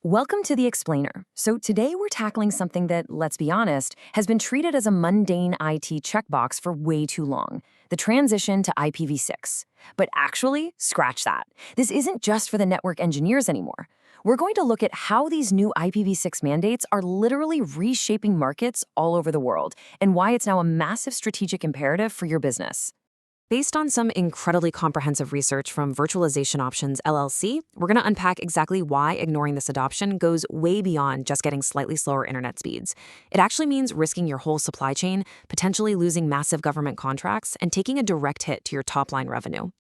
Welcome to The Explainer. So today we're tackling something that, let's be honest, has been treated as a mundane IT checkbox for way too long, the transition to IPv6. But actually, scratch that. This isn't just for the network engineers anymore. We're going to look at how these new IPv6 mandates are literally reshaping markets all over the world and why it's now a massive strategic imperative for your business. Based on some incredibly comprehensive research from Virtualization Options LLC, we're going to unpack exactly why ignoring this adoption goes way beyond just getting slightly slower internet speeds. It actually means risking your whole supply chain, potentially losing massive government contracts, and taking a direct hit to your top-line revenue.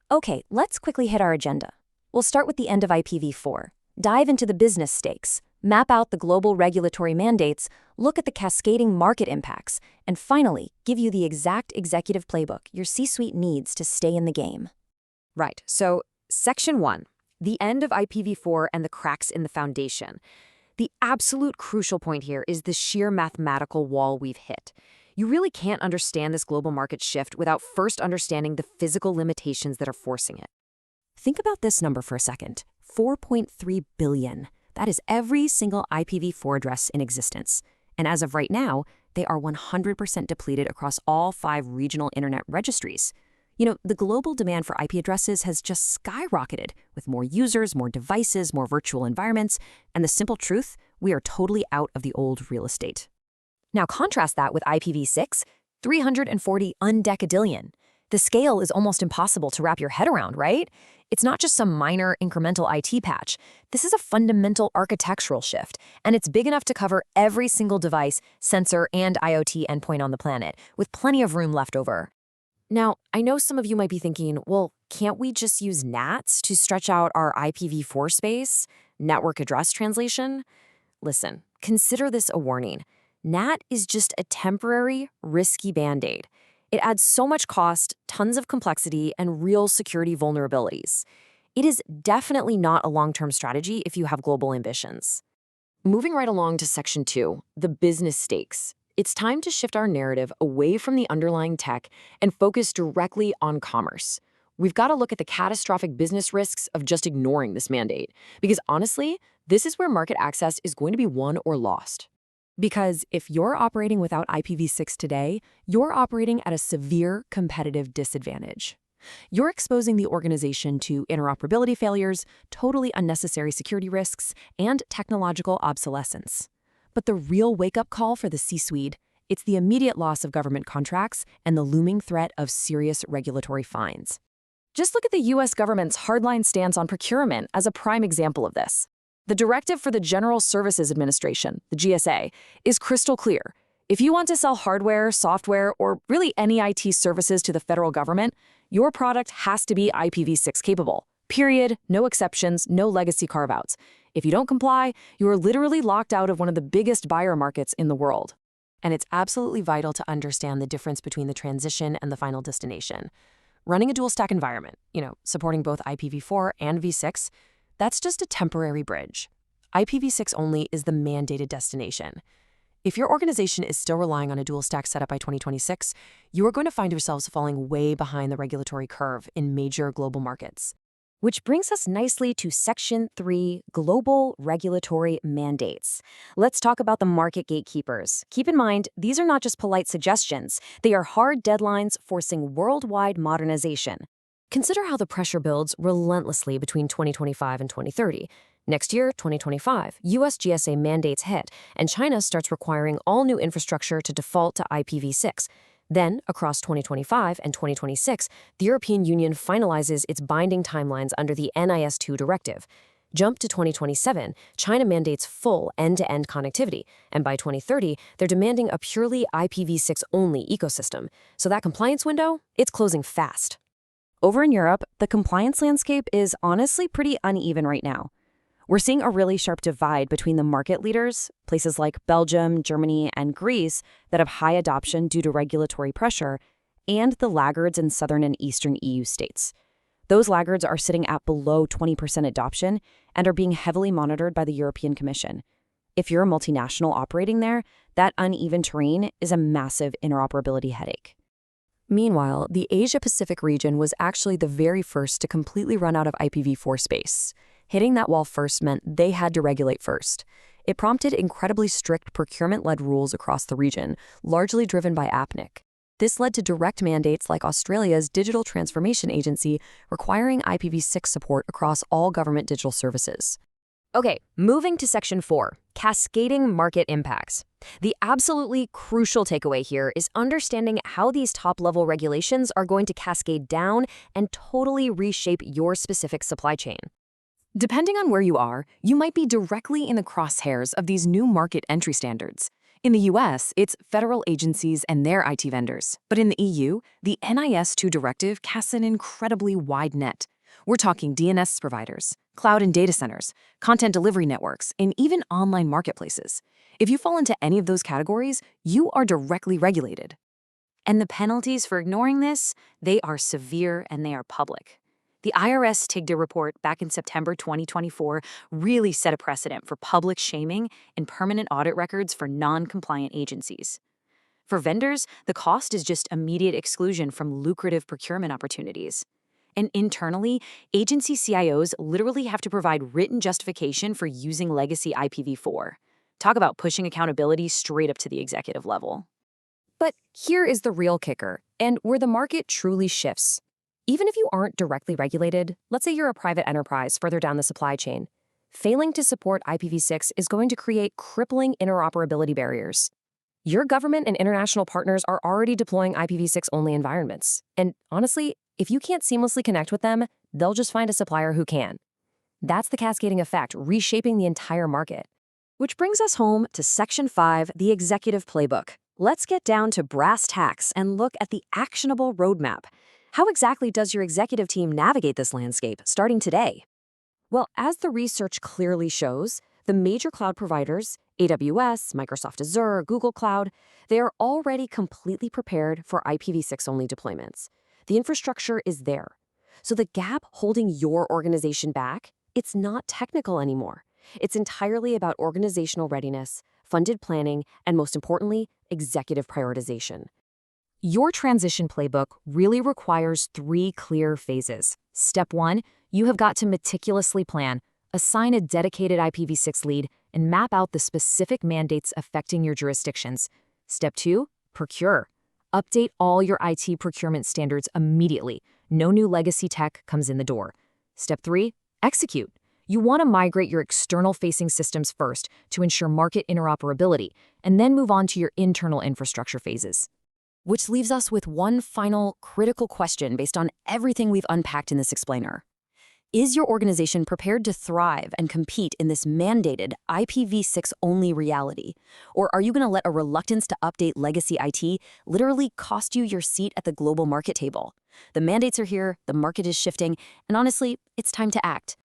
Okay, let's quickly hit our agenda. We'll start with the end of IPv4, dive into the business stakes, map out the global regulatory mandates, look at the cascading market impacts, and finally, give you the exact executive playbook your C-suite needs to stay in the game. Right, so Section 1, the end of IPv4 and the cracks in the foundation. The absolute crucial point here is the sheer mathematical wall we've hit. You really can't understand this global market shift without first understanding the physical limitations that are forcing it. Think about this number for a second, 4.3 billion. That is every single IPv4 address in existence. And as of right now, they are 100% depleted across all 5 regional internet registries. You know, the global demand for IP addresses has just skyrocketed with more users, more devices, more virtual environments, and the simple truth, we are totally out of the old real estate. Now contrast that with IPv6, 340 undecadillion. The scale is almost impossible to wrap your head around, right? It's not just some minor incremental IT patch. This is a fundamental architectural shift, and it's big enough to cover every single device, sensor, and IoT endpoint on the planet, with plenty of room left over. Now, I know some of you might be thinking, well, can't we just use NATs to stretch out our IPv4 space? Network address translation? Listen, consider this a warning. NAT is just a temporary, risky band-aid. It adds so much cost, tons of complexity, and real security vulnerabilities. It is definitely not a long-term strategy if you have global ambitions. Moving right along to Section 2, the business stakes. It's time to shift our narrative away from the underlying tech and focus directly on commerce. We've got to look at the catastrophic business risks of just ignoring this mandate, because honestly, this is where market access is going to be won or lost. Because if you're operating without IPv6 today, you're operating at a severe competitive disadvantage. You're exposing the organization to interoperability failures, totally unnecessary security risks, and technological obsolescence. But the real wake-up call for the C-suite, it's the immediate loss of government contracts and the looming threat of serious regulatory fines. Just look at the U.S. government's hardline stance on procurement as a prime example of this. The directive for the General Services Administration, the GSA, is crystal clear. If you want to sell hardware, software, or really any IT services to the federal government, your product has to be IPv6 capable. Period. No exceptions, no legacy carve-outs. If you don't comply, you are literally locked out of one of the biggest buyer markets in the world. And it's absolutely vital to understand the difference between the transition and the final destination. Running a dual-stack environment, supporting both IPv4 and v6, that's just a temporary bridge. IPv6 only is the mandated destination. If your organization is still relying on a dual stack setup by 2026, you are going to find yourselves falling way behind the regulatory curve in major global markets. Which brings us nicely to Section 3, Global Regulatory Mandates. Let's talk about the market gatekeepers. Keep in mind, these are not just polite suggestions. They are hard deadlines forcing worldwide modernization. Consider how the pressure builds relentlessly between 2025 and 2030. Next year, 2025, US GSA mandates hit, and China starts requiring all new infrastructure to default to IPv6. Then, across 2025 and 2026, the European Union finalizes its binding timelines under the NIS2 directive. Jump to 2027, China mandates full end-to-end connectivity, and by 2030, they're demanding a purely IPv6-only ecosystem. So that compliance window, it's closing fast. Over in Europe, the compliance landscape is honestly pretty uneven right now. We're seeing a really sharp divide between the market leaders, places like Belgium, Germany, and Greece that have high adoption due to regulatory pressure, and the laggards in southern and eastern EU states. Those laggards are sitting at below 20% adoption and are being heavily monitored by the European Commission. If you're a multinational operating there, that uneven terrain is a massive interoperability headache. Meanwhile, the Asia-Pacific region was actually the very first to completely run out of IPv4 space. Hitting that wall first meant they had to regulate first. It prompted incredibly strict procurement-led rules across the region, largely driven by APNIC. This led to direct mandates like Australia's Digital Transformation Agency requiring IPv6 support across all government digital services. Okay, moving to Section 4, cascading market impacts. The absolutely crucial takeaway here is understanding how these top-level regulations are going to cascade down and totally reshape your specific supply chain. Depending on where you are, you might be directly in the crosshairs of these new market entry standards. In the US, it's federal agencies and their IT vendors. But in the EU, the NIS2 directive casts an incredibly wide net. We're talking DNS providers, cloud and data centers, content delivery networks, and even online marketplaces. If you fall into any of those categories, you are directly regulated. And the penalties for ignoring this, they are severe and they are public. The IRS TIGTA report back in September 2024 really set a precedent for public shaming and permanent audit records for non-compliant agencies. For vendors, the cost is just immediate exclusion from lucrative procurement opportunities. And internally, agency CIOs literally have to provide written justification for using legacy IPv4. Talk about pushing accountability straight up to the executive level. But here is the real kicker, and where the market truly shifts. Even if you aren't directly regulated, let's say you're a private enterprise further down the supply chain, failing to support IPv6 is going to create crippling interoperability barriers. Your government and international partners are already deploying IPv6-only environments. And honestly, if you can't seamlessly connect with them, they'll just find a supplier who can. That's the cascading effect, reshaping the entire market. Which brings us home to Section 5, the Executive Playbook. Let's get down to brass tacks and look at the actionable roadmap. How exactly does your executive team navigate this landscape, starting today? Well, as the research clearly shows, the major cloud providers, AWS, Microsoft Azure, Google Cloud, they are already completely prepared for IPv6-only deployments. The infrastructure is there. So the gap holding your organization back, it's not technical anymore. It's entirely about organizational readiness, funded planning, and most importantly, executive prioritization. Your transition playbook really requires 3 clear phases. Step 1, you have got to meticulously plan, assign a dedicated IPv6 lead, and map out the specific mandates affecting your jurisdictions. Step 2, procure. Update all your IT procurement standards immediately. No new legacy tech comes in the door. Step 3, execute. You want to migrate your external-facing systems first to ensure market interoperability, and then move on to your internal infrastructure phases. Which leaves us with one final critical question based on everything we've unpacked in this explainer. Is your organization prepared to thrive and compete in this mandated IPv6-only reality? Or are you going to let a reluctance to update legacy IT literally cost you your seat at the global market table? The mandates are here, the market is shifting, and honestly, it's time to act.